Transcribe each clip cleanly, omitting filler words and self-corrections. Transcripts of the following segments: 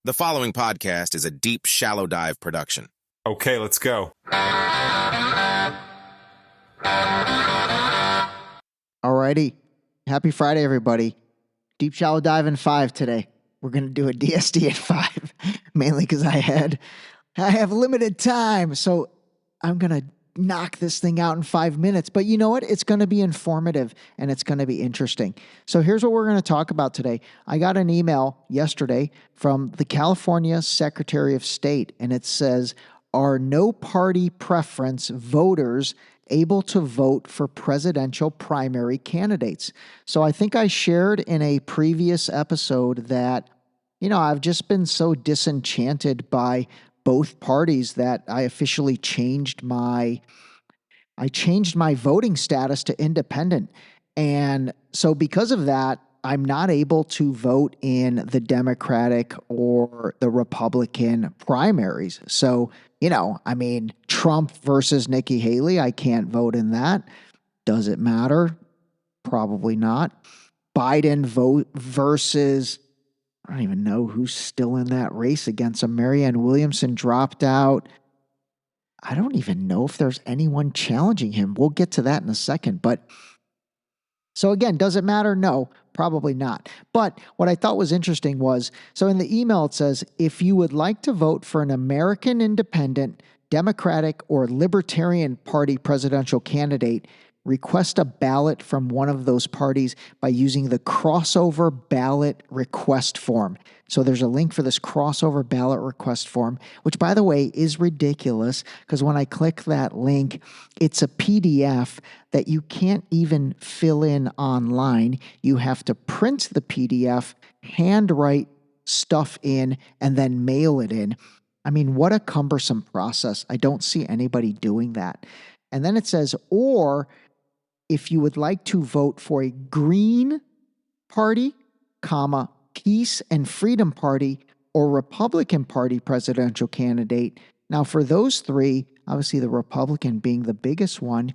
The following podcast is a deep, shallow dive production. Okay, let's go. Alrighty. Happy Friday, everybody. Deep Shallow Dive in 5 today. We're going to do a DSD at 5, mainly because I have limited time. So I'm going to knock this thing out in 5 minutes. But you know what? It's going to be informative and it's going to be interesting. So here's what we're going to talk about today. I got an email yesterday from the California Secretary of State, and it says, "Are no party preference voters able to vote for presidential primary candidates?" So I think I shared in a previous episode that, I've just been so disenchanted by both parties that I officially changed my voting status to independent. And so because of that, I'm not able to vote in the Democratic or the Republican primaries. So, Trump versus Nikki Haley, I can't vote in that. Does it matter? Probably not. Biden vote versus, I don't even know who's still in that race against him. Marianne Williamson dropped out. I don't even know if there's anyone challenging him. We'll get to that in a second. But so again, does it matter? No, probably not. But what I thought was interesting was, so in the email it says, if you would like to vote for an American independent, Democratic, or Libertarian Party presidential candidate, request a ballot from one of those parties by using the crossover ballot request form. So there's a link for this crossover ballot request form, which, by the way, is ridiculous because when I click that link, it's a PDF that you can't even fill in online. You have to print the PDF, handwrite stuff in, and then mail it in. I mean, what a cumbersome process. I don't see anybody doing that. And then it says, or if you would like to vote for a Green Party, Peace and Freedom Party, or Republican Party presidential candidate. Now, for those three, obviously the Republican being the biggest one,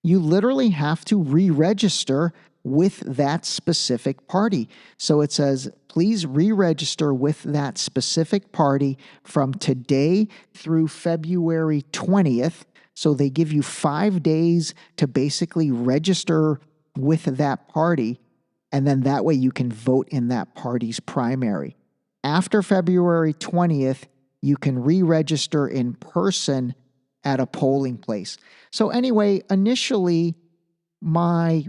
you literally have to re-register with that specific party. So it says, please re-register with that specific party from today through February 20th. So they give you 5 days to basically register with that party, and then that way you can vote in that party's primary. After February 20th, you can re-register in person at a polling place. So anyway, initially, my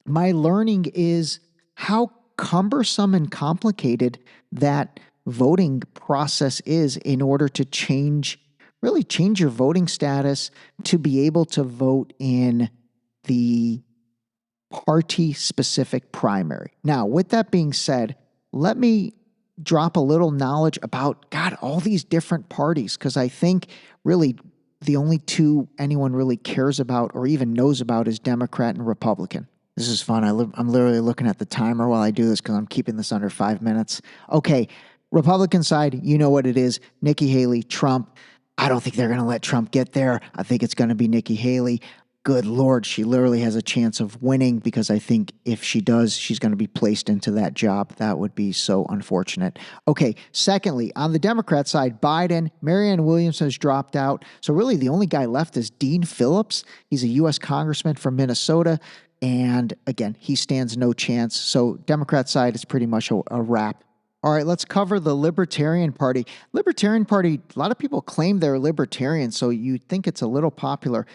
learning is how cumbersome and complicated that voting process is in order to change your voting status to be able to vote in the party-specific primary. Now, with that being said, let me drop a little knowledge about, all these different parties, because I think really the only two anyone really cares about or even knows about is Democrat and Republican. This is fun. I'm literally looking at the timer while I do this because I'm keeping this under 5 minutes. Okay, Republican side, you know what it is. Nikki Haley, Trump. I don't think they're going to let Trump get there. I think it's going to be Nikki Haley. Good Lord, she literally has a chance of winning because I think if she does, she's going to be placed into that job. That would be so unfortunate. Okay, secondly, on the Democrat side, Biden, Marianne Williamson has dropped out. So really the only guy left is Dean Phillips. He's a U.S. congressman from Minnesota. And again, he stands no chance. So Democrat side is pretty much a wrap. All right, let's cover the Libertarian Party. Libertarian Party, a lot of people claim they're libertarian, so you'd think it's a little popular.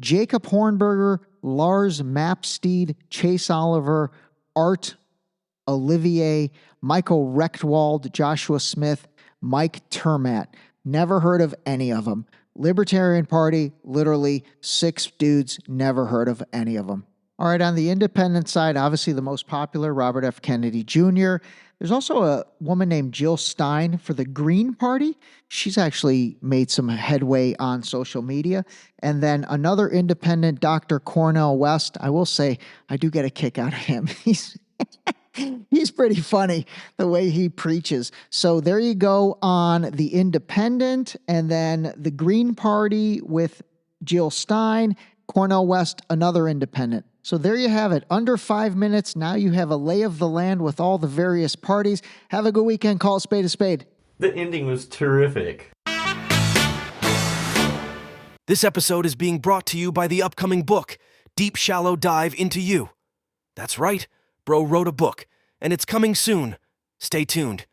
Jacob Hornberger, Lars Mapsteed, Chase Oliver, Art Olivier, Michael Rechtwald, Joshua Smith, Mike Termat. Never heard of any of them. Libertarian Party, literally 6 dudes, never heard of any of them. All right, on the independent side, obviously the most popular, Robert F. Kennedy Jr. There's also a woman named Jill Stein for the Green Party. She's actually made some headway on social media. And then another independent, Dr. Cornel West. I will say, I do get a kick out of him. He's pretty funny the way he preaches. So there you go on the independent, and then the Green Party with Jill Stein, Cornel West, another independent. So there you have it. Under 5 minutes. Now you have a lay of the land with all the various parties. Have a good weekend. Call a spade a spade. The ending was terrific. This episode is being brought to you by the upcoming book, Deep Shallow Dive Into You. That's right, Bro wrote a book, and it's coming soon. Stay tuned.